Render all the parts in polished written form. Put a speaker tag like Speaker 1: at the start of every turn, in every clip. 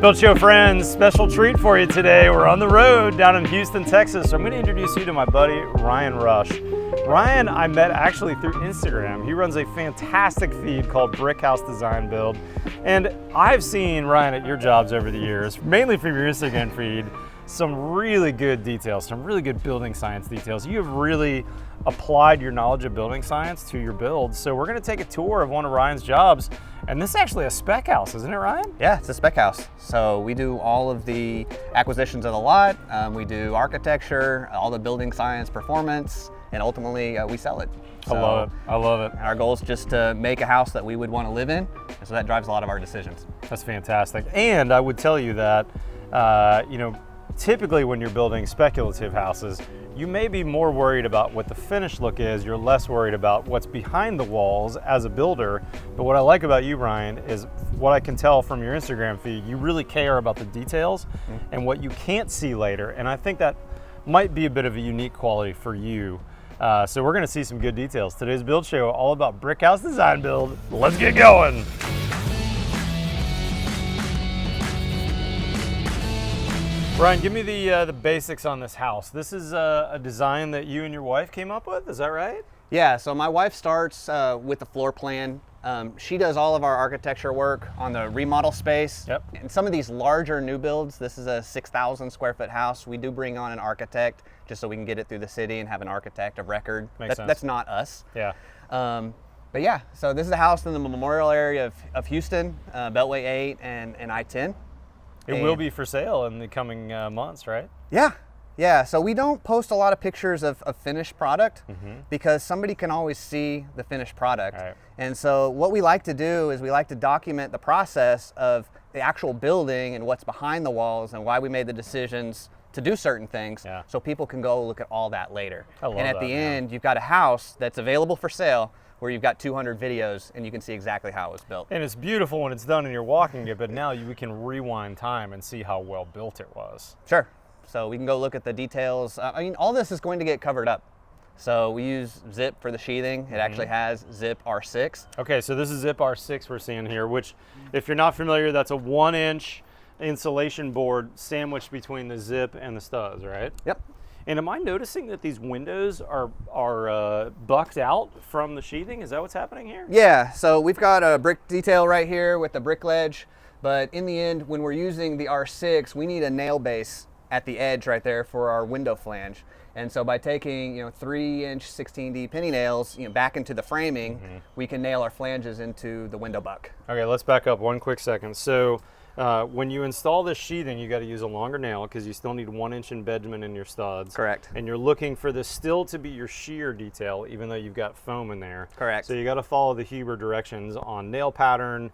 Speaker 1: Build Show friends, special treat for you today. We're on the road down in Houston, Texas. So I'm going to introduce you to my buddy, Ryan Rush. Ryan, I met actually through Instagram. He runs a fantastic feed called Brick House Design Build. And I've seen Ryan at your jobs over the years, mainly from your Instagram feed, some really good details, some really good building science details. You have really applied your knowledge of building science to your builds. So we're going to take a tour of one of Ryan's jobs. And this is actually a spec house, isn't it, Ryan?
Speaker 2: Yeah, it's a spec house. So we do all of the acquisitions of the lot. We do architecture, all the building science performance, and ultimately we sell it.
Speaker 1: So, I love it. I love it.
Speaker 2: Our goal is just to make a house that we would want to live in. And so that drives a lot of our decisions.
Speaker 1: That's fantastic. And I would tell you that, typically when you're building speculative houses, you may be more worried about what the finished look is. You're less worried about what's behind the walls as a builder. But what I like about you, Ryan, is what I can tell from your Instagram feed, you really care about the details and what you can't see later. And I think that might be a bit of a unique quality for you. So we're gonna see some good details. Today's Build Show, all about brick house design build. Let's get going. Ryan, give me the basics on this house. This is a design that you and your wife came up with, is that right?
Speaker 2: Yeah, so my wife starts with the floor plan. She does all of our architecture work on the remodel space.
Speaker 1: Yep.
Speaker 2: And some of these larger new builds, this is a 6,000 square foot house. We do bring on an architect just so we can get it through the city and have an architect of record.
Speaker 1: Makes sense.
Speaker 2: That's not us.
Speaker 1: Yeah.
Speaker 2: But yeah, so this is a house in the memorial area of Houston, Beltway 8 and I-10.
Speaker 1: It will be for sale in the coming months, right?
Speaker 2: Yeah. So we don't post a lot of pictures of finished product because somebody can always see the finished product.
Speaker 1: Right.
Speaker 2: And so what we like to do is we like to document the process of the actual building and what's behind the walls and why we made the decisions to do certain things, so people can go look at all that later.
Speaker 1: I love
Speaker 2: and at
Speaker 1: that,
Speaker 2: the end, you've got a house that's available for sale where you've got 200 videos and you can see exactly how it was built.
Speaker 1: And it's beautiful when it's done and you're walking it, but now we can rewind time and see how well built it was.
Speaker 2: Sure. So we can go look at the details. All this is going to get covered up. So we use zip for the sheathing. It actually has zip R6.
Speaker 1: Okay, so this is zip R6 we're seeing here, which if you're not familiar, that's a 1-inch insulation board sandwiched between the zip and the studs, right?
Speaker 2: Yep.
Speaker 1: And am I noticing that these windows are bucked out from the sheathing? Is that what's happening here?
Speaker 2: Yeah, so we've got a brick detail right here with the brick ledge, but in the end, when we're using the R6, we need a nail base at the edge right there for our window flange. And so by taking 3-inch 16D penny nails back into the framing, we can nail our flanges into the window buck.
Speaker 1: Okay, let's back up one quick second. So when you install this sheathing, you got to use a longer nail because you still need 1-inch embedment in your studs.
Speaker 2: Correct.
Speaker 1: And you're looking for this still to be your shear detail, even though you've got foam in there.
Speaker 2: Correct.
Speaker 1: So you got to follow the Huber directions on nail pattern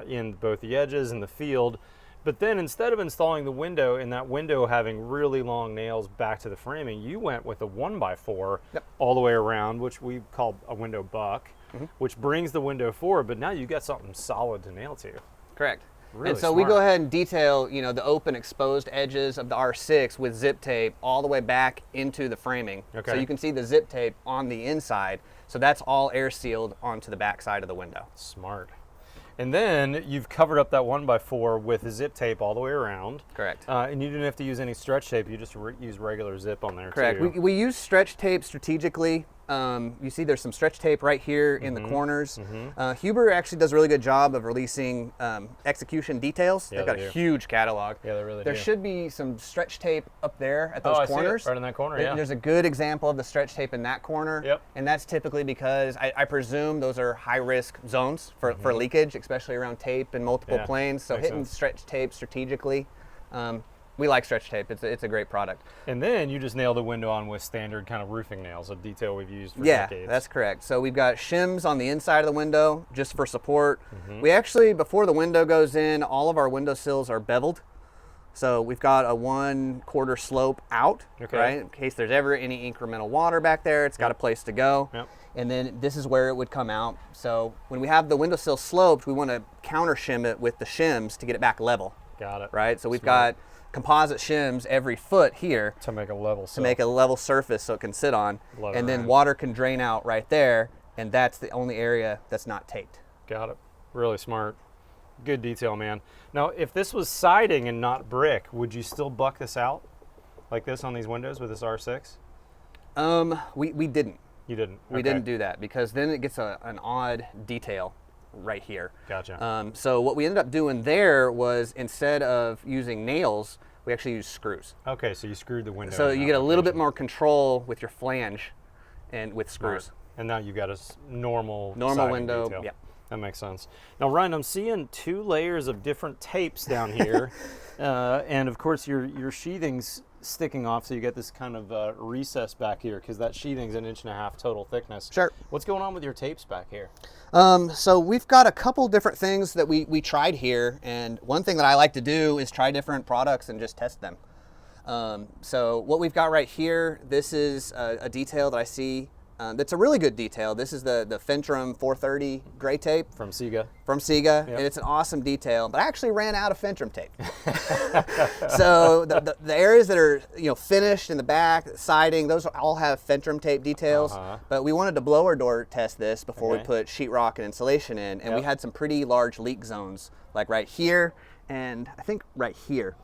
Speaker 1: in both the edges and the field. But then instead of installing the window and that window having really long nails back to the framing, you went with a 1x4 all the way around, which we call a window buck, which brings the window forward. But now you got something solid to nail to.
Speaker 2: Correct.
Speaker 1: Really
Speaker 2: and so
Speaker 1: smart.
Speaker 2: we go ahead and detail, the open exposed edges of the R6 with zip tape all the way back into the framing.
Speaker 1: Okay.
Speaker 2: So you can see the zip tape on the inside. So that's all air sealed onto the back side of the window.
Speaker 1: Smart. And then you've covered up that 1x4 with zip tape all the way around.
Speaker 2: Correct.
Speaker 1: And you didn't have to use any stretch tape. You just use regular zip on there.
Speaker 2: Correct.
Speaker 1: Too.
Speaker 2: We use stretch tape strategically. You see there's some stretch tape right here in the corners. Huber actually does a really good job of releasing execution details.
Speaker 1: Yeah,
Speaker 2: They've got
Speaker 1: they
Speaker 2: a
Speaker 1: do.
Speaker 2: huge catalog.
Speaker 1: Yeah, they really
Speaker 2: There
Speaker 1: do.
Speaker 2: should be some stretch tape up there at those
Speaker 1: I
Speaker 2: corners.
Speaker 1: see it. Right in that corner, yeah.
Speaker 2: There's a good example of the stretch tape in that corner.
Speaker 1: Yep.
Speaker 2: And that's typically because I presume those are high risk zones for leakage, especially around tape and multiple
Speaker 1: Yeah,
Speaker 2: planes. So
Speaker 1: makes
Speaker 2: hitting
Speaker 1: sense.
Speaker 2: stretch tape strategically. We like stretch tape. It's a great product.
Speaker 1: And then you just nail the window on with standard kind of roofing nails, a detail we've used for
Speaker 2: Yeah,
Speaker 1: decades.
Speaker 2: that's correct. So we've got shims on the inside of the window just for support. We actually, before the window goes in, all of our window sills are beveled. So we've got a 1/4 slope out, right? In case there's ever any incremental water back there, it's got a place to go.
Speaker 1: Yep.
Speaker 2: And then this is where it would come out. So when we have the windowsill sloped, we want to counter shim it with the shims to get it back level.
Speaker 1: Got it.
Speaker 2: Right? So we've got composite shims every foot here
Speaker 1: to make a level
Speaker 2: to make a level surface so it can sit on.
Speaker 1: Love
Speaker 2: and
Speaker 1: it,
Speaker 2: then
Speaker 1: Ryan.
Speaker 2: water can drain out right there, and that's the only area that's not taped.
Speaker 1: Got it. Really smart. Good detail, man. Now, if this was siding and not brick, would you still buck this out like this on these windows with this R6?
Speaker 2: We didn't.
Speaker 1: You didn't?
Speaker 2: We didn't do that because then it gets an odd detail right here.
Speaker 1: Gotcha.
Speaker 2: So what we ended up doing there was instead of using nails, we actually used screws.
Speaker 1: Okay, so you screwed the window.
Speaker 2: So
Speaker 1: in
Speaker 2: you
Speaker 1: that
Speaker 2: get a little bit
Speaker 1: location.
Speaker 2: more control with your flange and with screws.
Speaker 1: Smart. And now you've got a normal
Speaker 2: Normal
Speaker 1: siding
Speaker 2: window,
Speaker 1: detail.
Speaker 2: yeah.
Speaker 1: That makes sense. Now, Ryan, I'm seeing 2 layers of different tapes down here. And of course, your sheathing's sticking off, so you get this kind of recess back here because that sheathing's 1.5 inches total thickness.
Speaker 2: Sure.
Speaker 1: What's going on with your tapes back here?
Speaker 2: So we've got a couple different things that we tried here, and one thing that I like to do is try different products and just test them. So what we've got right here, this is a detail that I see that's a really good detail. This is the Fentrum 430 gray tape.
Speaker 1: From Sega.
Speaker 2: From Sega,
Speaker 1: Yep.
Speaker 2: and it's an awesome detail, but I actually ran out of Fentrum tape. So the areas that are finished in the back, siding, those all have Fentrum tape details, but we wanted to blower door test this before we put sheetrock and insulation in, and we had some pretty large leak zones, like right here, and I think right here.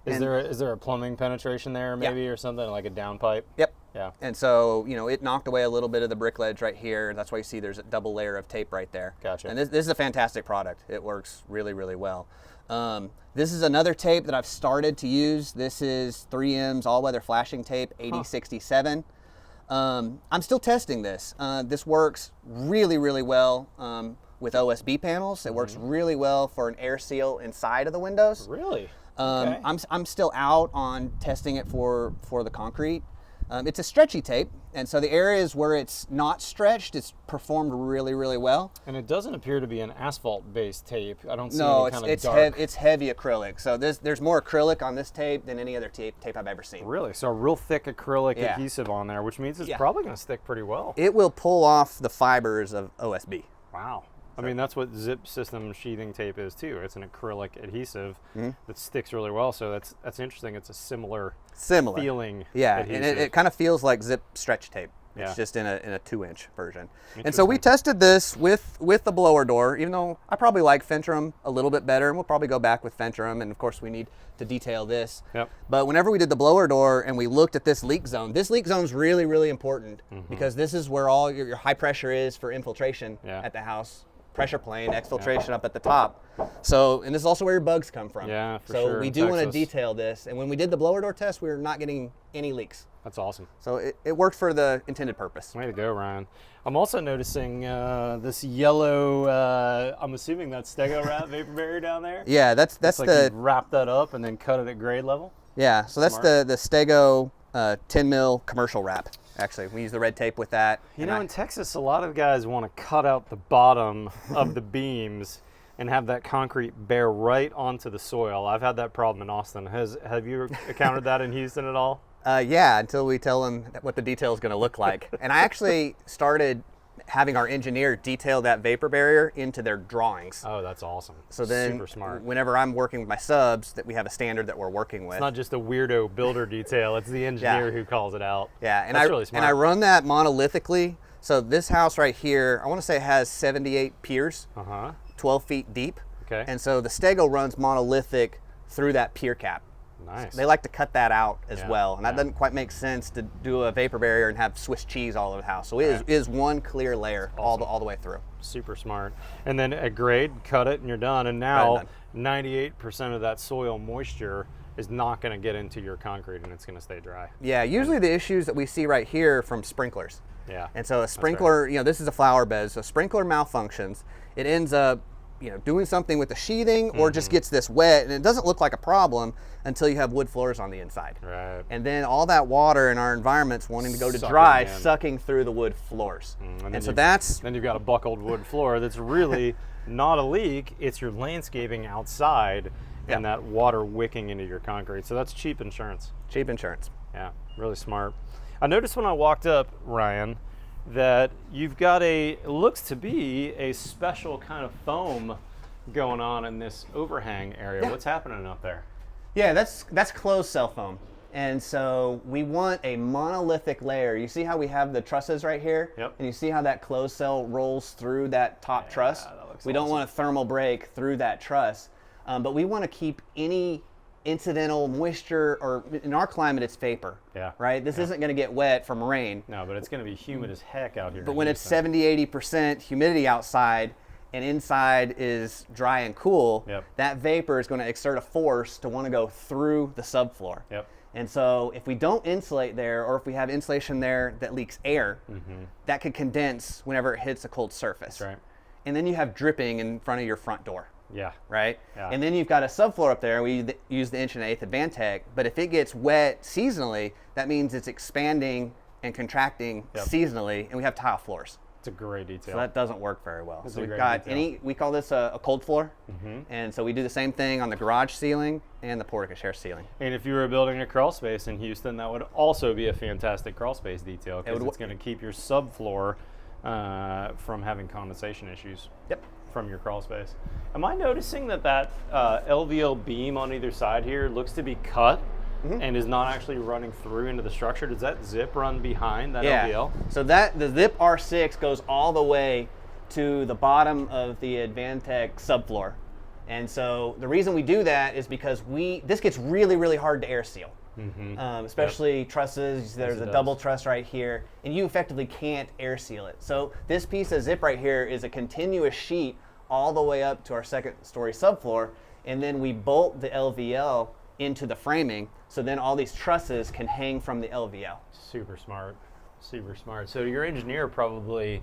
Speaker 1: Is there a plumbing penetration there maybe or something, like a downpipe?
Speaker 2: Yep.
Speaker 1: Yeah.
Speaker 2: And so, it knocked away a little bit of the brick ledge right here. That's why you see there's a double layer of tape right there.
Speaker 1: Gotcha.
Speaker 2: And this is a fantastic product. It works really, really well. This is another tape that I've started to use. This is 3M's all-weather flashing tape, 8067. I'm still testing this. This works really, really well with OSB panels. It works really well for an air seal inside of the windows.
Speaker 1: Really?
Speaker 2: Okay. I'm still out on testing it for the concrete. It's a stretchy tape, and so the areas where it's not stretched, it's performed really, really well.
Speaker 1: And it doesn't appear to be an asphalt-based tape. I don't see
Speaker 2: No,
Speaker 1: any kind of dark.
Speaker 2: it's heavy acrylic. So there's more acrylic on this tape than any other tape I've ever seen.
Speaker 1: Really? So a real thick acrylic adhesive on there, which means it's probably going to stick pretty well.
Speaker 2: It will pull off the fibers of OSB.
Speaker 1: Wow. I mean, that's what zip system sheathing tape is too. It's an acrylic adhesive that sticks really well. So that's interesting. It's a similar feeling.
Speaker 2: Yeah,
Speaker 1: adhesive.
Speaker 2: and it kind of feels like zip stretch tape.
Speaker 1: Yeah.
Speaker 2: It's just in a 2-inch version. And so we tested this with the blower door, even though I probably like Fentrum a little bit better, and we'll probably go back with Fentrum, and of course we need to detail this.
Speaker 1: Yep.
Speaker 2: But whenever we did the blower door and we looked at this leak zone is really, really important because this is where all your high pressure is for infiltration at the house. Pressure plane, exfiltration up at the top. So, and this is also where your bugs come from.
Speaker 1: Yeah, for
Speaker 2: so
Speaker 1: sure.
Speaker 2: we do want to detail this. And when we did the blower door test, we were not getting any leaks.
Speaker 1: That's awesome.
Speaker 2: So it worked for the intended purpose.
Speaker 1: Way to go, Ryan. I'm also noticing this yellow, I'm assuming that's Stego wrap vapor barrier down there?
Speaker 2: Yeah, that's
Speaker 1: like
Speaker 2: the...
Speaker 1: you wrap that up and then cut it at grade level?
Speaker 2: Yeah, so that's the Stego 10 mil commercial wrap. Actually, we use the red tape with that.
Speaker 1: You know, in Texas, a lot of guys want to cut out the bottom of the beams and have that concrete bear right onto the soil. I've had that problem in Austin. Have you encountered that in Houston at all?
Speaker 2: Yeah, until we tell them what the detail is going to look like. And I actually started having our engineer detail that vapor barrier into their drawings.
Speaker 1: Oh, that's awesome.
Speaker 2: So then,
Speaker 1: super smart.
Speaker 2: Whenever I'm working with my subs, that we have a standard that we're working with.
Speaker 1: It's not just a weirdo builder detail, it's the engineer who calls it out.
Speaker 2: Yeah, and
Speaker 1: that's really smart.
Speaker 2: And I run that monolithically. So this house right here, I want to say has 78 piers, 12 feet deep.
Speaker 1: Okay.
Speaker 2: And so the Stego runs monolithic through that pier cap.
Speaker 1: Nice.
Speaker 2: So they like to cut that out as well, and that doesn't quite make sense to do a vapor barrier and have Swiss cheese all over the house. So it is one clear layer all the way through.
Speaker 1: Super smart. And then at grade, cut it and you're done. And now 98% of that soil moisture is not going to get into your concrete and it's going to stay dry.
Speaker 2: Yeah, usually the issues that we see right here are from sprinklers.
Speaker 1: Yeah.
Speaker 2: And so a sprinkler, this is a flower bed, so sprinkler malfunctions. It ends up doing something with the sheathing or just gets this wet, and it doesn't look like a problem until you have wood floors on the inside.
Speaker 1: Right.
Speaker 2: And then all that water in our environment's wanting to go to dry, sucking through the wood floors. And so then
Speaker 1: you've got a buckled wood floor that's really not a leak, it's your landscaping outside and that water wicking into your concrete. So that's cheap insurance.
Speaker 2: Cheap insurance.
Speaker 1: Yeah, really smart. I noticed when I walked up, Ryan, that you've got it looks to be a special kind of foam going on in this overhang area. Yeah. What's happening up there?
Speaker 2: Yeah, that's closed cell foam. And so we want a monolithic layer. You see how we have the trusses right here?
Speaker 1: Yep.
Speaker 2: And you see how that closed cell rolls through that top truss?
Speaker 1: That
Speaker 2: We don't want a thermal break through that truss, but we want to keep any incidental moisture, or in our climate it's vapor, right? This isn't going to get wet from rain.
Speaker 1: No, but it's going to be humid as heck out here.
Speaker 2: But when it's 70-80% humidity outside and inside is dry and cool, that vapor is going to exert a force to want to go through the subfloor. And so if we don't insulate there, or if we have insulation there that leaks air, that could condense whenever it hits a cold surface. And then you have dripping in front of your front door. Right? And then you've got a subfloor up there. We use the 1/8" Advantech, but if it gets wet seasonally, that means it's expanding and contracting seasonally, and we have tile floors.
Speaker 1: It's a great detail.
Speaker 2: So that doesn't work very well. So we've got we call this a cold floor, and so we do the same thing on the garage ceiling and the portico share ceiling.
Speaker 1: And if you were building a crawl space in Houston, that would also be a fantastic crawl space detail, because it's going to keep your subfloor from having condensation issues. From your crawl space. Am I noticing that LVL beam on either side here looks to be cut and is not actually running through into the structure? Does that zip run behind that LVL?
Speaker 2: So the zip R6 goes all the way to the bottom of the Advantech subfloor. And so the reason we do that is because this gets really, really hard to air seal. Especially trusses. There's a double truss right here, and you effectively can't air seal it. So this piece of zip right here is a continuous sheet all the way up to our second story subfloor, and then we bolt the LVL into the framing, so then all these trusses can hang from the LVL.
Speaker 1: Super smart, super smart. So your engineer probably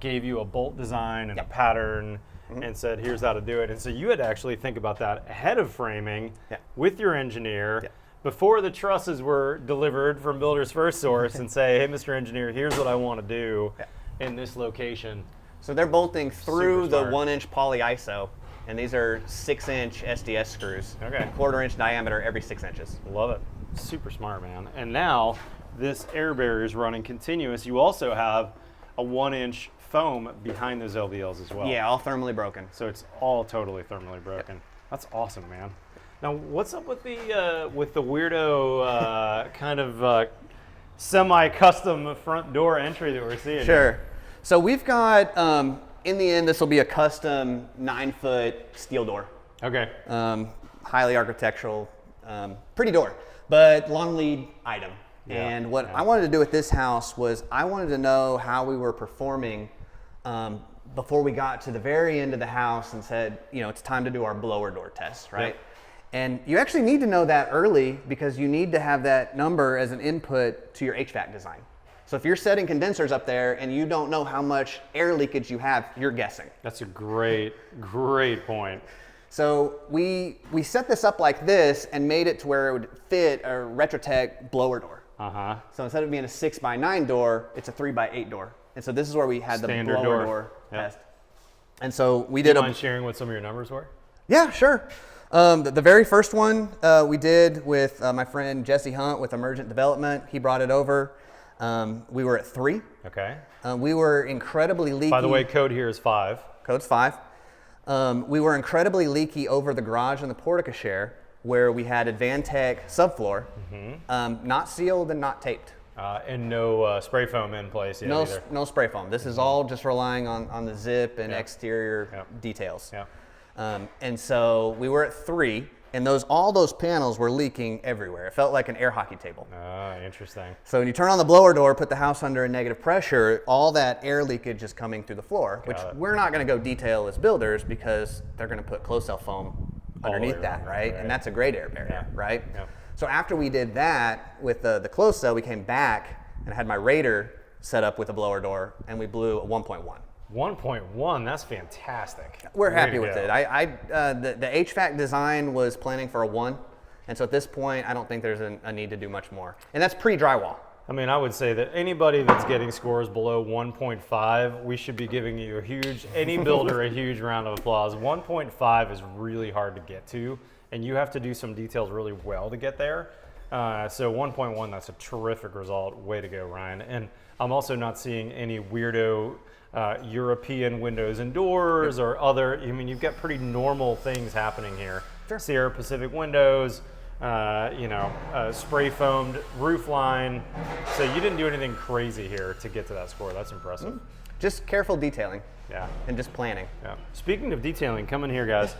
Speaker 1: gave you a bolt design and a pattern and said, here's how to do it. And so you had to actually think about that ahead of framing with your engineer before the trusses were delivered from Builder's First Source and say, hey, Mr. Engineer, here's what I want to do in this location.
Speaker 2: So they're bolting through the 1-inch polyiso, and these are 6-inch SDS screws. 1/4-inch diameter every 6 inches.
Speaker 1: Love it. Super smart, man. And now this air barrier is running continuous. You also have a 1-inch foam behind those LVLs as well.
Speaker 2: Yeah, all thermally broken.
Speaker 1: So it's all totally thermally broken. That's awesome, man. Now, what's up with the weirdo kind of semi-custom front door entry that we're seeing?
Speaker 2: Sure. So we've got, in the end, this will be a custom 9-foot steel door. Highly architectural, pretty door, but long lead item. And what I wanted to do with this house was I wanted to know how we were performing before we got to the very end of the house and said, it's time to do our blower door test, right? And you actually need to know that early, because you need to have that number as an input to your HVAC design. So if you're setting condensers up there and you don't know how much air leakage you have, you're guessing.
Speaker 1: That's a great, great point.
Speaker 2: So we set this up like this and made it to where it would fit a Retrotec blower door. So instead of being a 6x9 door, it's a 3x8 door. And so this is where we had
Speaker 1: Standard
Speaker 2: the blower door test. And so we did.
Speaker 1: Do you mind sharing what some of your numbers were?
Speaker 2: Yeah, sure. The very first one we did with my friend Jesse Hunt with Emergent Development. He brought it over. We were at 3. We were incredibly leaky.
Speaker 1: By the way, code here is 5.
Speaker 2: Code's 5. We were incredibly leaky over the garage and the portico share, where we had Advantech subfloor, not sealed and not taped.
Speaker 1: And no spray foam in place yet either.
Speaker 2: No spray foam. This is all just relying on the zip and exterior details. And so we were at 3. And all those panels were leaking everywhere. It felt like an air hockey table.
Speaker 1: Interesting.
Speaker 2: So when you turn on the blower door, put the house under a negative pressure, all that air leakage is coming through the floor, which we're not going to go detail as builders, because they're going to put closed-cell foam underneath that, right? And that's a great air barrier, right? So after we did that with the closed cell, we came back and I had my Raider set up with a blower door, and we blew a 1.1.
Speaker 1: 1.1, that's fantastic.
Speaker 2: We're happy with it. The HVAC design was planning for a 1, and so at this point, I don't think there's a need to do much more. And that's pre-drywall.
Speaker 1: I mean, I would say that anybody that's getting scores below 1.5, we should be giving you any builder a huge round of applause. 1.5 is really hard to get to, and you have to do some details really well to get there. So 1.1, that's a terrific result. Way to go, Ryan. And I'm also not seeing any weirdo European windows and doors or other. I mean, you've got pretty normal things happening here. Sierra Pacific windows, spray foamed roof line. So you didn't do anything crazy here to get to that score. That's impressive.
Speaker 2: just careful detailing.
Speaker 1: Yeah.
Speaker 2: And just planning.
Speaker 1: Yeah. Speaking of detailing, come in here, guys.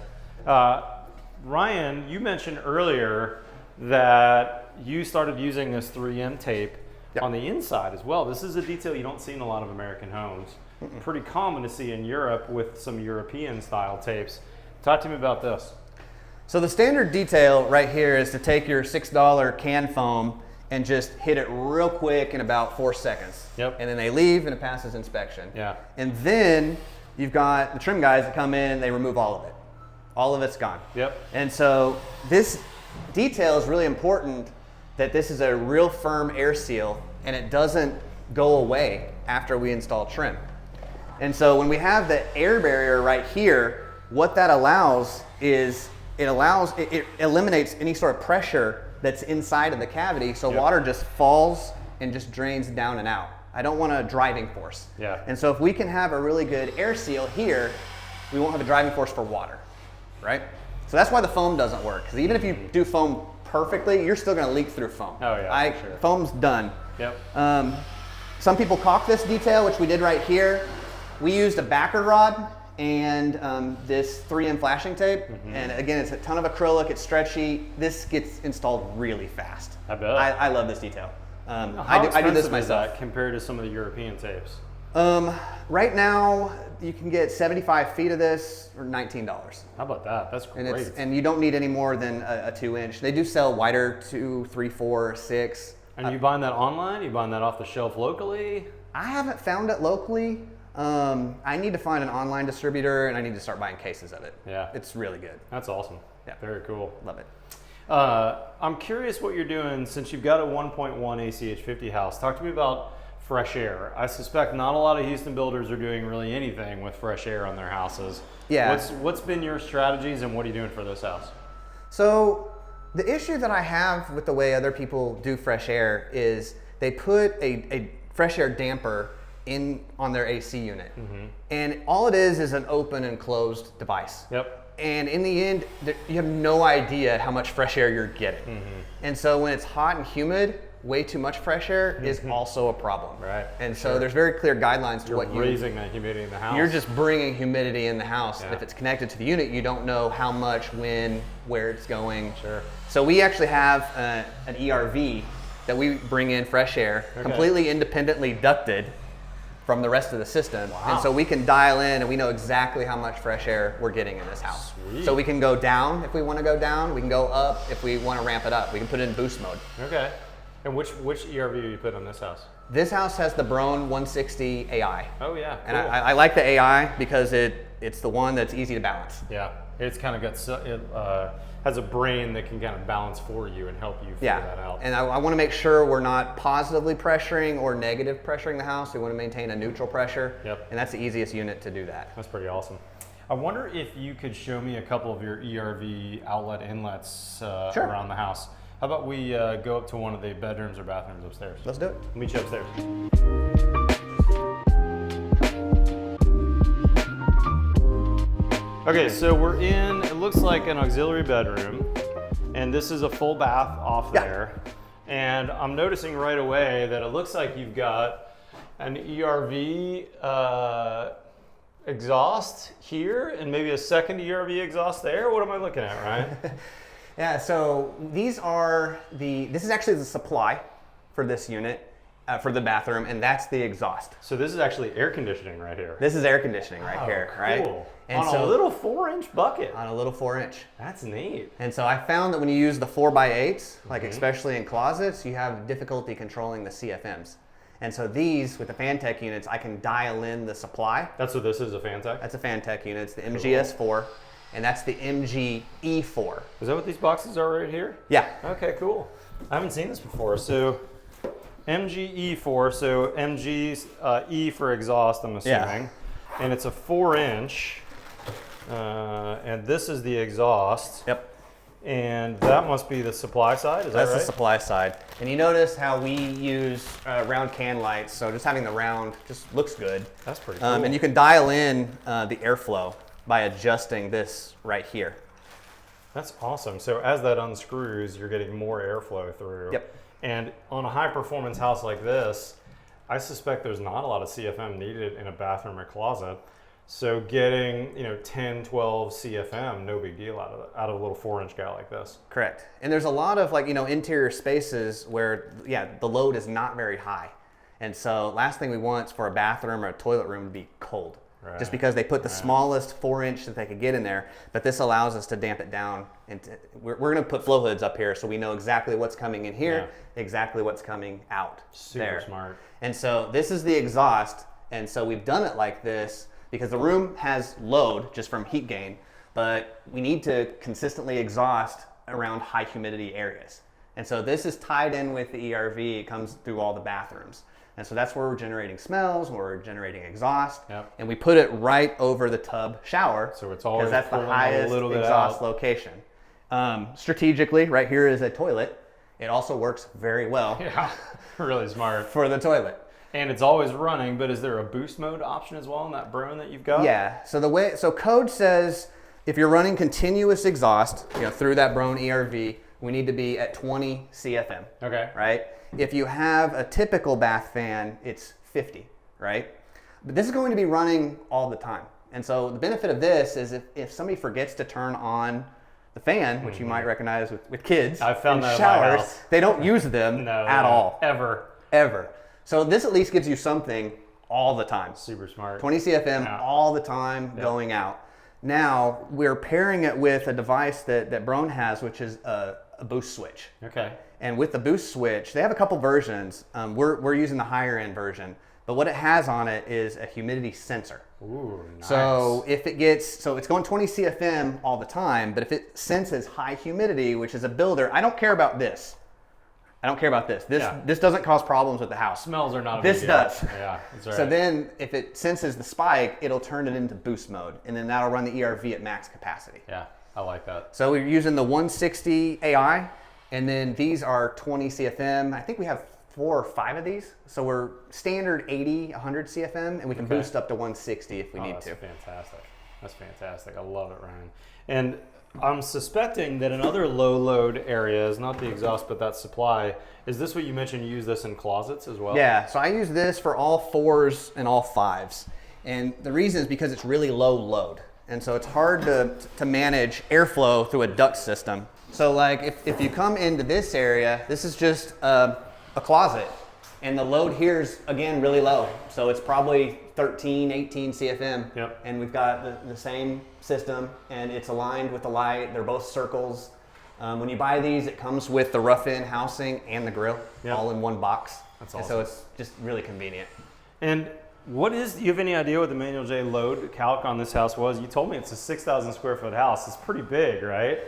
Speaker 1: Ryan, you mentioned earlier that you started using this 3M tape on the inside as well. This is a detail you don't see in a lot of American homes. Pretty common to see in Europe with some European style tapes. Talk to me about this.
Speaker 2: So the standard detail right here is to take your $6 can foam and just hit it real quick in about 4 seconds.
Speaker 1: Yep.
Speaker 2: And then they leave and it passes inspection.
Speaker 1: Yeah.
Speaker 2: And then you've got the trim guys that come in and they remove all of it. All of it's gone.
Speaker 1: Yep.
Speaker 2: And so this detail is really important, that this is a real firm air seal and it doesn't go away after we install trim. And so when we have the air barrier right here, what that allows is it eliminates any sort of pressure that's inside of the cavity, so water just falls and just drains down and out. I don't want a driving force.
Speaker 1: Yeah.
Speaker 2: And so if we can have a really good air seal here, we won't have a driving force for water, right? So that's why the foam doesn't work, because even if you do foam perfectly, you're still going to leak through foam.
Speaker 1: Oh yeah, for sure.
Speaker 2: Foam's done.
Speaker 1: Yep.
Speaker 2: Some people caulk this detail, which we did right here. We used a backer rod and this 3M flashing tape. And again, it's a ton of acrylic, it's stretchy. This gets installed really fast.
Speaker 1: I bet.
Speaker 2: I love this detail.
Speaker 1: How
Speaker 2: I do this
Speaker 1: expensive is
Speaker 2: myself.
Speaker 1: that compared to some of the European tapes?
Speaker 2: Right now, you can get 75 feet of this for $19.
Speaker 1: How about that? That's great.
Speaker 2: And you don't need any more than a 2-inch. They do sell wider, 2, 3, 4, 6.
Speaker 1: And you buying that online? You buying that off the shelf locally?
Speaker 2: I haven't found it locally. I need to find an online distributor and I need to start buying cases of it.
Speaker 1: Yeah.
Speaker 2: It's really good.
Speaker 1: That's awesome.
Speaker 2: Yeah.
Speaker 1: Very cool.
Speaker 2: Love it.
Speaker 1: I'm curious what you're doing since you've got a 1.1 ACH50 house. Talk to me about fresh air. I suspect not a lot of Houston builders are doing really anything with fresh air on their houses.
Speaker 2: Yeah.
Speaker 1: What's been your strategies and what are you doing for this house?
Speaker 2: So the issue that I have with the way other people do fresh air is they put a fresh air damper on their AC unit. And all it is an open and closed device.
Speaker 1: Yep.
Speaker 2: And in the end, you have no idea how much fresh air you're getting. And so when it's hot and humid, way too much fresh air is also a problem.
Speaker 1: Right.
Speaker 2: And so there's very clear guidelines to what
Speaker 1: you're raising that humidity in the house.
Speaker 2: You're just bringing humidity in the house.
Speaker 1: Yeah.
Speaker 2: If it's connected to the unit, you don't know how much, when, where it's going.
Speaker 1: Sure.
Speaker 2: So we actually have an ERV that we bring in fresh air, completely independently ducted from the rest of the system.
Speaker 1: Wow.
Speaker 2: And so we can dial in and we know exactly how much fresh air we're getting in this house.
Speaker 1: Sweet.
Speaker 2: So we can go down if we want to go down. We can go up if we want to ramp it up. We can put it in boost mode.
Speaker 1: Okay. And which ERV do you put on this house?
Speaker 2: This house has the Braun 160 AI.
Speaker 1: Oh yeah. Cool.
Speaker 2: And I like the AI because it's the one that's easy to balance.
Speaker 1: Yeah. It's kind of got has a brain that can kind of balance for you and help you figure that out.
Speaker 2: And I want to make sure we're not positively pressuring or negative pressuring the house. We want to maintain a neutral pressure.
Speaker 1: Yep.
Speaker 2: And that's the easiest unit to do that.
Speaker 1: That's pretty awesome. I wonder if you could show me a couple of your ERV outlet inlets around the house. How about we go up to one of the bedrooms or bathrooms upstairs?
Speaker 2: Let's do it.
Speaker 1: I'll meet you upstairs. Okay, so we're in, it looks like an auxiliary bedroom, and this is a full bath off there. And I'm noticing right away that it looks like you've got an ERV exhaust here, and maybe a second ERV exhaust there. What am I looking at, Ryan?
Speaker 2: Yeah, so this is actually the supply for this unit, for the bathroom, and that's the exhaust.
Speaker 1: So this is actually air conditioning right here.
Speaker 2: This is air conditioning right here, right?
Speaker 1: Cool.
Speaker 2: And
Speaker 1: on a little 4-inch bucket.
Speaker 2: On a little 4-inch.
Speaker 1: That's neat.
Speaker 2: And so I found that when you use the 4x8s, like especially in closets, you have difficulty controlling the CFMs. And so these, with the Fantech units, I can dial in the supply.
Speaker 1: That's what this is, a Fantech?
Speaker 2: That's a Fantech unit. It's the MGS4, and that's the MGE4.
Speaker 1: Is that what these boxes are right here?
Speaker 2: Yeah.
Speaker 1: Okay, cool. I haven't seen this before. So MGE4, so MG's E for exhaust, I'm assuming.
Speaker 2: Yeah.
Speaker 1: And it's a 4-inch. And this is the exhaust.
Speaker 2: Yep.
Speaker 1: And that must be the supply side, is that right?
Speaker 2: That's the supply side. And you notice how we use round can lights, so just having the round just looks good.
Speaker 1: That's pretty cool.
Speaker 2: And you can dial in the airflow by adjusting this right here.
Speaker 1: That's awesome. So as that unscrews, you're getting more airflow through.
Speaker 2: Yep.
Speaker 1: And on a high performance house like this, I suspect there's not a lot of CFM needed in a bathroom or closet. So getting, 10, 12 CFM, no big deal out of a little 4-inch guy like this.
Speaker 2: Correct. And there's a lot of interior spaces where, the load is not very high. And so last thing we want is for a bathroom or a toilet room to be cold. Right. Just because they put the smallest 4-inch that they could get in there. But this allows us to damp it down. And we're going to put flow hoods up here so we know exactly what's coming in here, exactly what's coming out.
Speaker 1: Super smart.
Speaker 2: And so this is the exhaust. And so we've done it like this because the room has load just from heat gain, but we need to consistently exhaust around high humidity areas. And so this is tied in with the ERV. It comes through all the bathrooms. And so that's where we're generating smells, where we're generating exhaust, and we put it right over the tub shower.
Speaker 1: So it's always
Speaker 2: that's the highest exhaust location. Strategically, right here is a toilet. It also works very well.
Speaker 1: Yeah, really smart.
Speaker 2: For the toilet.
Speaker 1: And it's always running, but is there a boost mode option as well in that Brone that you've got?
Speaker 2: Yeah, so code says if you're running continuous exhaust, through that Brone ERV, we need to be at 20 CFM.
Speaker 1: Okay.
Speaker 2: Right? If you have a typical bath fan, it's 50, right? But this is going to be running all the time. And so the benefit of this is if somebody forgets to turn on the fan, which you might recognize with kids,
Speaker 1: I've found that
Speaker 2: showers,
Speaker 1: in my house.
Speaker 2: They don't use them at all.
Speaker 1: Ever.
Speaker 2: So this at least gives you something all the time.
Speaker 1: Super smart.
Speaker 2: 20 CFM all the time going out. Now, we're pairing it with a device that Brone has, which is a boost switch.
Speaker 1: Okay.
Speaker 2: And with the boost switch, they have a couple versions. We're using the higher end version, but what it has on it is a humidity sensor.
Speaker 1: Ooh, nice.
Speaker 2: So if it gets, it's going 20 CFM all the time, but if it senses high humidity, which is a builder, I don't care about this. This doesn't cause problems with the house.
Speaker 1: Smells are not a
Speaker 2: This
Speaker 1: big deal.
Speaker 2: does.
Speaker 1: Yeah, that's right.
Speaker 2: So then if it senses the spike, it'll turn it into boost mode, and then that'll run the ERV at max capacity.
Speaker 1: Yeah, I like that.
Speaker 2: So we're using the 160 AI, and then these are 20 CFM. I think we have 4 or 5 of these. So we're standard 80, 100 CFM, and we can boost up to 160 if we need to.
Speaker 1: That's fantastic. I love it, Ryan. And I'm suspecting that in other low load areas, not the exhaust, but that supply, is this what you mentioned you use this in closets as well?
Speaker 2: Yeah, so I use this for all 4s and all 5s. And the reason is because it's really low load. And so it's hard to manage airflow through a duct system. So like if you come into this area, this is just a closet. And the load here is, again, really low. So it's probably 13, 18 CFM.
Speaker 1: Yep.
Speaker 2: And we've got the same system, and it's aligned with the light. They're both circles. When you buy these, it comes with the rough-in housing and the grill, all in one box.
Speaker 1: That's awesome.
Speaker 2: And so it's just really convenient.
Speaker 1: And do you have any idea what the Manual J load calc on this house was? You told me it's a 6,000 square foot house. It's pretty big, right?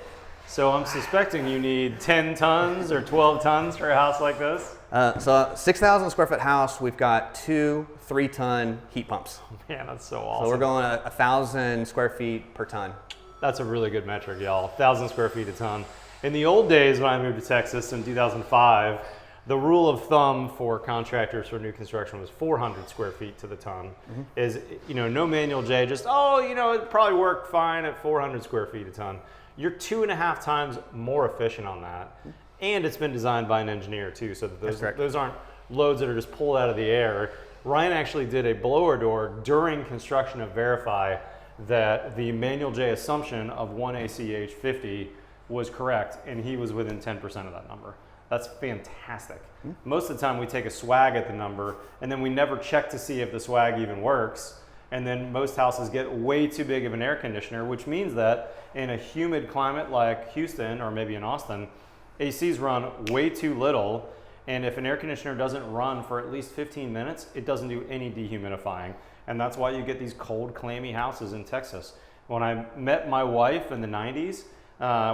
Speaker 1: So I'm suspecting you need 10 tons or 12 tons for a house like this.
Speaker 2: So 6,000 square foot house, we've got 2 3-ton heat pumps.
Speaker 1: Man, that's so awesome.
Speaker 2: So we're going 1,000 square feet per ton.
Speaker 1: That's a really good metric, y'all. 1,000 square feet a ton. In the old days when I moved to Texas in 2005, the rule of thumb for contractors for new construction was 400 square feet to the ton. Is, no Manual J, just, it'd probably work fine at 400 square feet a ton. You're 2.5 times more efficient on that. And it's been designed by an engineer too, so that those aren't loads that are just pulled out of the air. Ryan actually did a blower door during construction to verify that the Manual J assumption of 1 ACH 50 was correct, and he was within 10% of that number. That's fantastic. Most of the time we take a swag at the number, and then we never check to see if the swag even works. And then most houses get way too big of an air conditioner, which means that in a humid climate like Houston or maybe in Austin, ACs run way too little, and if an air conditioner doesn't run for at least 15 minutes, it doesn't do any dehumidifying. And that's why you get these cold, clammy houses in Texas. When I met my wife in the 90s,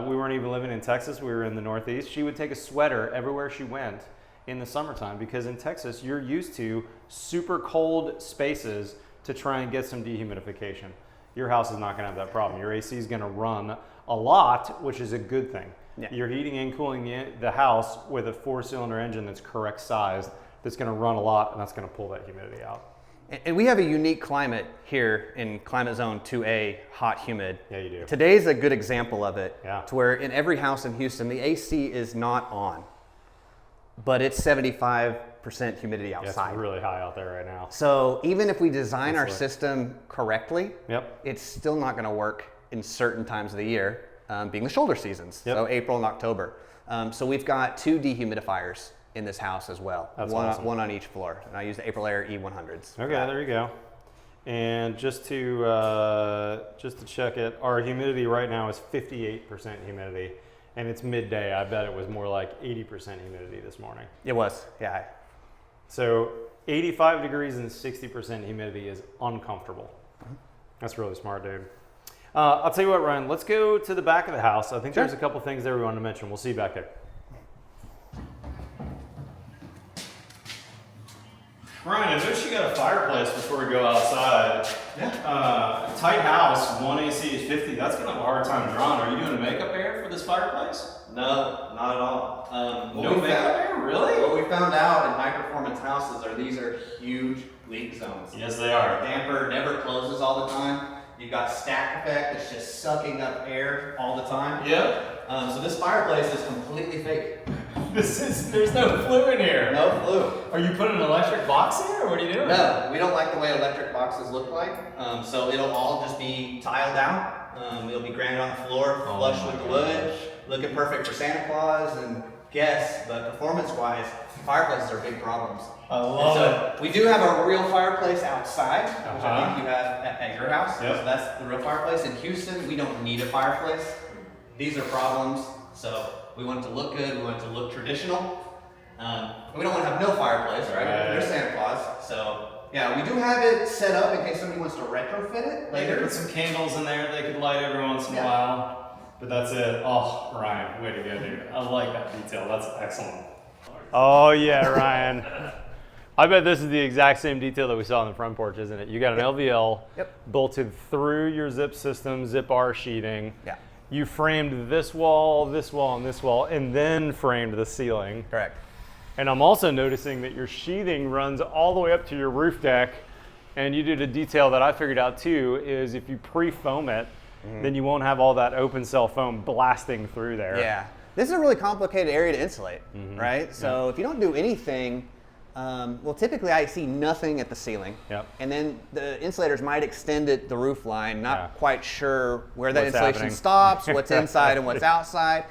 Speaker 1: we weren't even living in Texas, we were in the Northeast. She would take a sweater everywhere she went in the summertime, because in Texas, you're used to super cold spaces to try and get some dehumidification. Your house is not gonna have that problem. Your AC is gonna run a lot, which is a good thing. Yeah. You're heating and cooling the house with a 4-cylinder engine that's correct sized, that's gonna run a lot, and that's gonna pull that humidity out.
Speaker 2: And we have a unique climate here in climate zone 2A, hot, humid.
Speaker 1: Yeah, you do.
Speaker 2: Today's a good example of it.
Speaker 1: Yeah.
Speaker 2: To where in every house in Houston, the AC is not on, but it's 75% 95% humidity outside.
Speaker 1: It's really high out there right now.
Speaker 2: So even if we design our system correctly,
Speaker 1: Yep.
Speaker 2: it's still not going to work in certain times of the year, being the shoulder seasons,
Speaker 1: Yep.
Speaker 2: so April and October. So we've got 2 dehumidifiers in this house as well.
Speaker 1: That's
Speaker 2: one,
Speaker 1: awesome.
Speaker 2: one on each floor. And I use the April Air E100s.
Speaker 1: Okay, there you go. And just to check it, our humidity right now is 58% humidity, and it's midday. I bet it was more like 80% humidity this morning.
Speaker 2: It was, yeah.
Speaker 1: So 85 degrees and 60% humidity is uncomfortable. That's really smart, dude. I'll tell you what, Ryan, let's go to the back of the house. I think there's a couple things there we want to mention. We'll see you back there. Ryan, I noticed you got a fireplace before we go outside.
Speaker 2: Yeah.
Speaker 1: Tight house, 1 AC is 50. That's gonna have a hard time drawing. Are you doing makeup air for this fireplace?
Speaker 2: No, not at all.
Speaker 1: No makeup air, really?
Speaker 2: What we found out in high performance houses these are huge leak zones.
Speaker 1: Yes, they are.
Speaker 2: The damper never closes all the time. You've got stack effect that's just sucking up air all the time.
Speaker 1: Yep.
Speaker 2: So this fireplace is completely fake.
Speaker 1: There's no flue in here.
Speaker 2: No flue.
Speaker 1: Are you putting an electric box in, or what are you doing?
Speaker 2: No, we don't like the way electric boxes look like. So it'll all just be tiled down. It'll be granite on the floor, flush with the wood, looking perfect for Santa Claus and guests. But performance-wise, fireplaces are big problems.
Speaker 1: I love it.
Speaker 2: We do have a real fireplace outside, which I think you have at your house.
Speaker 1: Yep.
Speaker 2: So that's the real fireplace. In Houston, we don't need a fireplace. These are problems. So we want it to look good. We want it to look traditional. We don't want to have no fireplace, right? There's Santa Claus. So yeah, we do have it set up in case somebody wants to retrofit it
Speaker 1: They
Speaker 2: later.
Speaker 1: could put some candles in there they could light every once in a while. But that's it. Oh, Ryan, way to go, dude. I like that detail. That's excellent. Oh, yeah, Ryan. I bet this is the exact same detail that we saw on the front porch, isn't it? You got an LVL bolted through your zip system, zip R sheething.
Speaker 2: Yeah.
Speaker 1: You framed this wall, and this wall, and then framed the ceiling.
Speaker 2: Correct.
Speaker 1: And I'm also noticing that your sheathing runs all the way up to your roof deck. And you did a detail that I figured out too, is if you pre-foam it, then you won't have all that open cell foam blasting through there.
Speaker 2: Yeah. This is a really complicated area to insulate, right? So if you don't do anything, well, typically I see nothing at the ceiling.
Speaker 1: Yep.
Speaker 2: And then the insulators might extend it the roof line, not quite sure where that
Speaker 1: What's
Speaker 2: insulation
Speaker 1: happening.
Speaker 2: stops, what's inside and what's outside.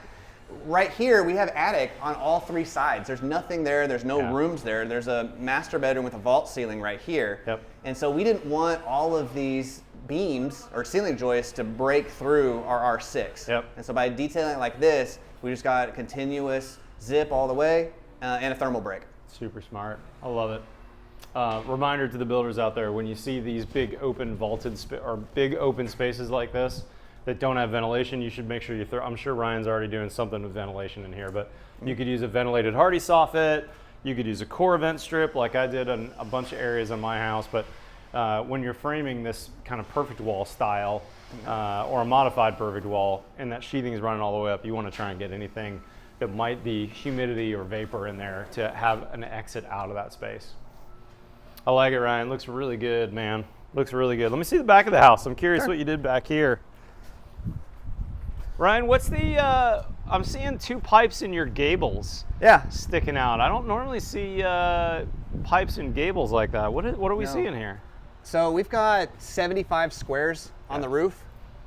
Speaker 2: Right here, we have attic on all 3 sides. There's nothing there. There's no rooms there. There's a master bedroom with a vault ceiling right here.
Speaker 1: Yep.
Speaker 2: And so we didn't want all of these beams or ceiling joists to break through our R6.
Speaker 1: Yep.
Speaker 2: And so by detailing it like this, we just got a continuous zip all the way and a thermal break.
Speaker 1: Super smart. I love it. Reminder to the builders out there, when you see these big open vaulted or big open spaces like this that don't have ventilation, you should make sure you I'm sure Ryan's already doing something with ventilation in here, but you could use a ventilated hardy soffit. You could use a core vent strip like I did in a bunch of areas in my house. But when you're framing this kind of perfect wall style or a modified perfect wall and that sheathing is running all the way up, you want to try and get anything that might be humidity or vapor in there to have an exit out of that space. I like it, Ryan. Looks really good, man. Looks really good. Let me see the back of the house. I'm curious what you did back here. Ryan, what's the, I'm seeing 2 pipes in your gables sticking out. I don't normally see pipes in gables like that. What are we seeing here?
Speaker 2: So we've got 75 squares on the roof,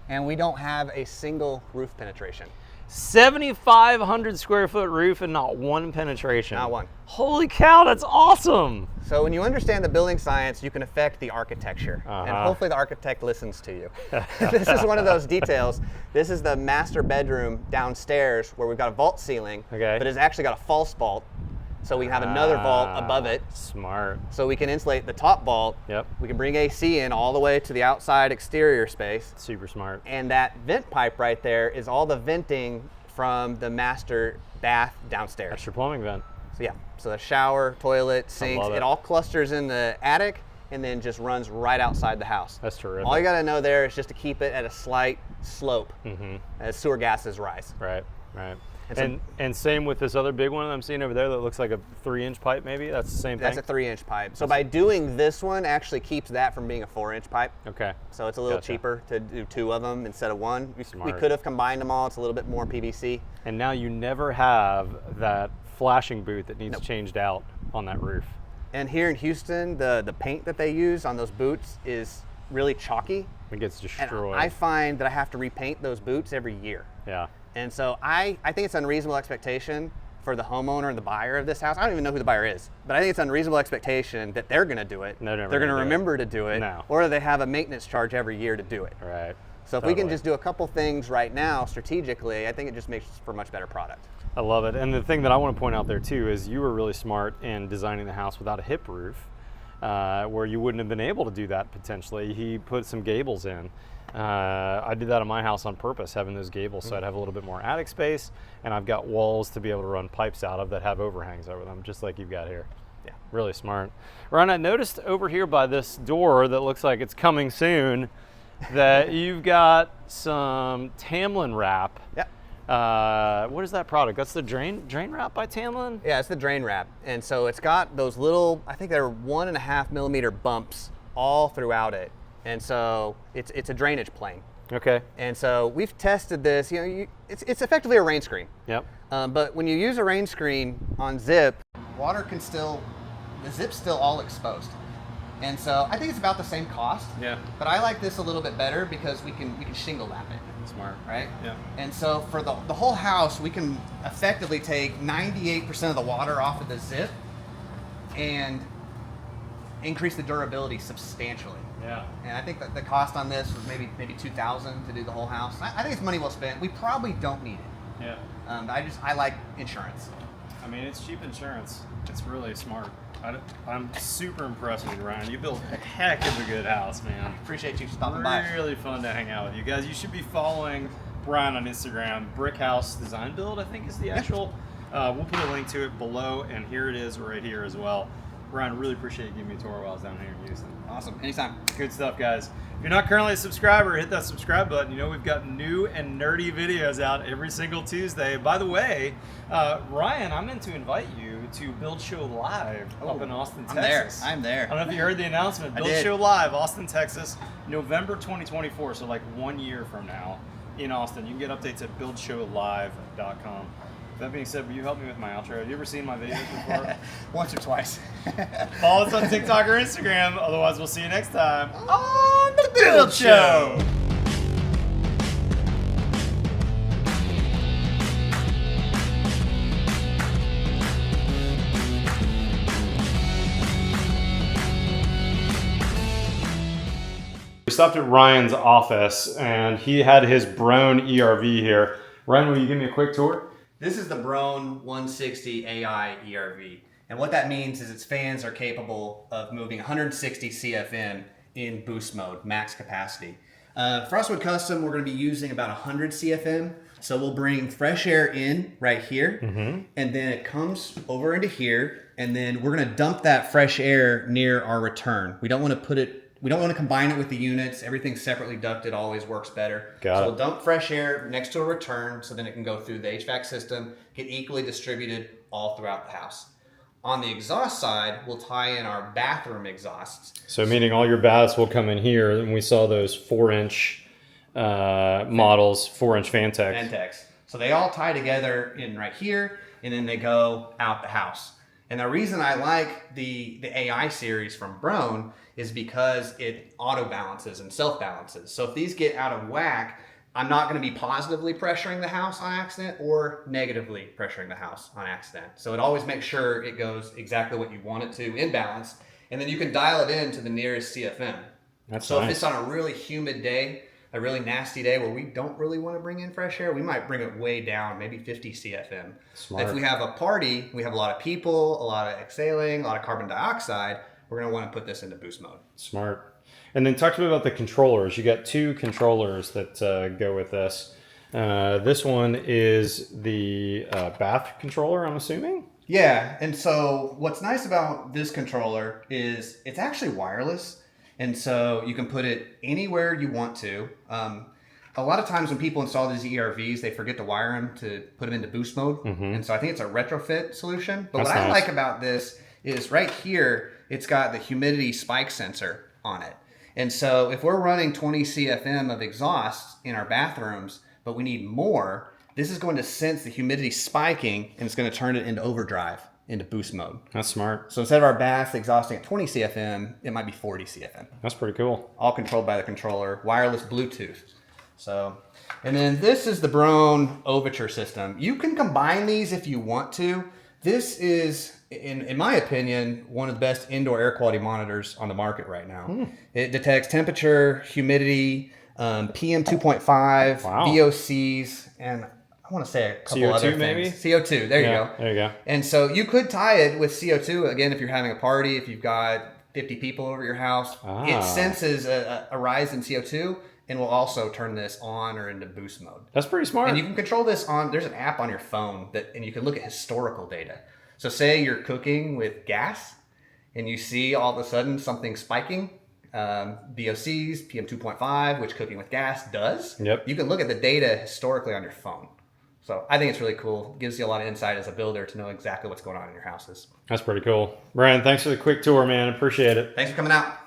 Speaker 2: and we don't have a single roof penetration.
Speaker 1: 7,500 square foot roof and not one penetration.
Speaker 2: Not one.
Speaker 1: Holy cow, that's awesome.
Speaker 2: So when you understand the building science, you can affect the architecture. And hopefully the architect listens to you. This is one of those details. This is the master bedroom downstairs where we've got a vault ceiling, but it's actually got a false vault. So we have another vault above it.
Speaker 1: Smart.
Speaker 2: So we can insulate the top vault.
Speaker 1: Yep.
Speaker 2: We can bring AC in all the way to the outside exterior space.
Speaker 1: Super smart.
Speaker 2: And that vent pipe right there is all the venting from the master bath downstairs.
Speaker 1: That's your plumbing vent.
Speaker 2: So yeah, so the shower, toilet, sinks, it all clusters in the attic and then just runs right outside the house.
Speaker 1: That's terrific.
Speaker 2: All you gotta know there is just to keep it at a slight slope as sewer gases rise.
Speaker 1: Right, right.
Speaker 2: And,
Speaker 1: and same with this other big one I'm seeing over there that looks like a 3-inch pipe maybe? That's the same thing?
Speaker 2: That's a 3-inch pipe. So by doing this one, actually keeps that from being a 4-inch pipe.
Speaker 1: Okay.
Speaker 2: So it's a little cheaper to do 2 of them instead of 1. We
Speaker 1: Smart.
Speaker 2: could have combined them all. It's a little bit more PVC.
Speaker 1: And now you never have that flashing boot that needs changed out on that roof.
Speaker 2: And here in Houston, the paint that they use on those boots is really chalky.
Speaker 1: It gets destroyed.
Speaker 2: And I find that I have to repaint those boots every year.
Speaker 1: Yeah.
Speaker 2: And so I think it's an unreasonable expectation for the homeowner and the buyer of this house. I don't even know who the buyer is, but I think it's an unreasonable expectation that they're going to do it.
Speaker 1: They're
Speaker 2: going to
Speaker 1: do
Speaker 2: remember to do it,
Speaker 1: No.
Speaker 2: or they have a maintenance charge every year to do it.
Speaker 1: Right.
Speaker 2: So if we can just do a couple things right now strategically, I think it just makes for a much better product.
Speaker 1: I love it. And the thing that I want to point out there too is you were really smart in designing the house without a hip roof, where you wouldn't have been able to do that potentially. He put some gables in. I did that on my house on purpose, having those gables so I'd have a little bit more attic space, and I've got walls to be able to run pipes out of that have overhangs over them, just like you've got here. Yeah, really smart. Ryan, I noticed over here by this door that looks like it's coming soon that you've got some Tamlin wrap.
Speaker 2: Yeah.
Speaker 1: What is that product? That's the drain wrap by Tamlin?
Speaker 2: Yeah, it's the drain wrap. And so it's got those little, I think they're 1.5 millimeter bumps all throughout it. And so it's a drainage plane.
Speaker 1: Okay.
Speaker 2: And so we've tested this, it's effectively a rain screen.
Speaker 1: Yep.
Speaker 2: But when you use a rain screen on zip, water can still, the zip's still all exposed. And so I think it's about the same cost.
Speaker 1: Yeah.
Speaker 2: But I like this a little bit better because we can shingle lap it.
Speaker 1: Smart.
Speaker 2: Right?
Speaker 1: Yeah.
Speaker 2: And so for the whole house, we can effectively take 98% of the water off of the zip and increase the durability substantially.
Speaker 1: Yeah.
Speaker 2: And I think that the cost on this was maybe $2,000 to do the whole house. I think it's money well spent. We probably don't need it.
Speaker 1: Yeah.
Speaker 2: I like insurance.
Speaker 1: I mean, it's cheap insurance. It's really smart. I'm super impressed with you, Ryan. You built a heck of a good house, man.
Speaker 2: Appreciate you stopping by.
Speaker 1: Really fun to hang out with you guys. You should be following Brian on Instagram. Brick House Design Build, I think, is the actual. We'll put a link to it below, and here it is right here as well. Brian, really appreciate you giving me a tour while I was down here in Houston.
Speaker 2: Awesome. Anytime.
Speaker 1: Good stuff, guys. If you're not currently a subscriber, hit that subscribe button. You know we've got new and nerdy videos out every single Tuesday. By the way, Ryan, I'm meant to invite you to Build Show Live up in Austin, Texas.
Speaker 2: I'm there.
Speaker 1: I don't know if you heard the announcement. Build Show Live, Austin, Texas, November 2024, so like 1 year from now in Austin. You can get updates at buildshowlive.com. That being said, will you help me with my outro? Have you ever seen my videos before?
Speaker 2: Once or twice.
Speaker 1: Follow us on TikTok or Instagram. Otherwise, we'll see you next time on The Build Show. We stopped at Ryan's office, and he had his Brown ERV here. Ryan, will you give me a quick tour?
Speaker 2: This is the Brown 160 AI ERV. And what that means is its fans are capable of moving 160 CFM in boost mode, max capacity. Frostwood Custom, we're going to be using about 100 CFM. So we'll bring fresh air in right here, and then it comes over into here, and then we're going to dump that fresh air near our return. We don't want to combine it with the units. Everything separately ducted always works better. So we'll dump fresh air next to a return so then it can go through the HVAC system, get equally distributed all throughout the house. On the exhaust side, we'll tie in our bathroom exhausts.
Speaker 1: So meaning all your baths will come in here, and we saw those 4-inch models, 4-inch Fantex.
Speaker 2: Fantex. So they all tie together in right here, and then they go out the house. And the reason I like the AI series from Brown is because it auto balances and self balances. So if these get out of whack, I'm not going to be positively pressuring the house on accident or negatively pressuring the house on accident. So it always makes sure it goes exactly what you want it to in balance. And then you can dial it in to the nearest CFM. So if it's on a really humid day, a really nasty day where we don't really want to bring in fresh air, we might bring it way down, maybe 50 CFM. If we have a party, we have a lot of people, a lot of exhaling, a lot of carbon dioxide, we're going to want to put this into boost mode.
Speaker 1: Smart. And then talk to me about the controllers. You got 2 controllers that go with this. This one is the bath controller, I'm assuming?
Speaker 2: Yeah, and so what's nice about this controller is it's actually wireless. And so you can put it anywhere you want to. A lot of times when people install these ERVs, they forget to wire them to put them into boost mode. And so I think it's a retrofit solution. But what I like about this is right here, it's got the humidity spike sensor on it. And so if we're running 20 CFM of exhaust in our bathrooms, but we need more, this is going to sense the humidity spiking, and it's going to turn it into overdrive, into boost mode.
Speaker 1: That's smart.
Speaker 2: So instead of our bath exhausting at 20 CFM, it might be 40 CFM.
Speaker 1: That's pretty cool.
Speaker 2: All controlled by the controller, wireless Bluetooth. So, and then this is the Brone Overture system. You can combine these if you want to. This is, in my opinion, one of the best indoor air quality monitors on the market right now. It detects temperature, humidity, PM 2.5,
Speaker 1: Wow.
Speaker 2: VOCs, and I want to say a couple
Speaker 1: CO2
Speaker 2: other things.
Speaker 1: maybe?
Speaker 2: CO2, there you go.
Speaker 1: There you go.
Speaker 2: And so you could tie it with CO2, again, if you're having a party, if you've got 50 people over your house. It senses a rise in CO2 and will also turn this on or into boost mode.
Speaker 1: That's pretty smart.
Speaker 2: And you can control this on, there's an app on your phone and you can look at historical data. So say you're cooking with gas and you see all of a sudden something spiking, VOCs, PM 2.5, which cooking with gas does.
Speaker 1: Yep.
Speaker 2: You can look at the data historically on your phone. So I think it's really cool. It gives you a lot of insight as a builder to know exactly what's going on in your houses.
Speaker 1: That's pretty cool. Brian, thanks for the quick tour, man. Appreciate it.
Speaker 2: Thanks for coming out.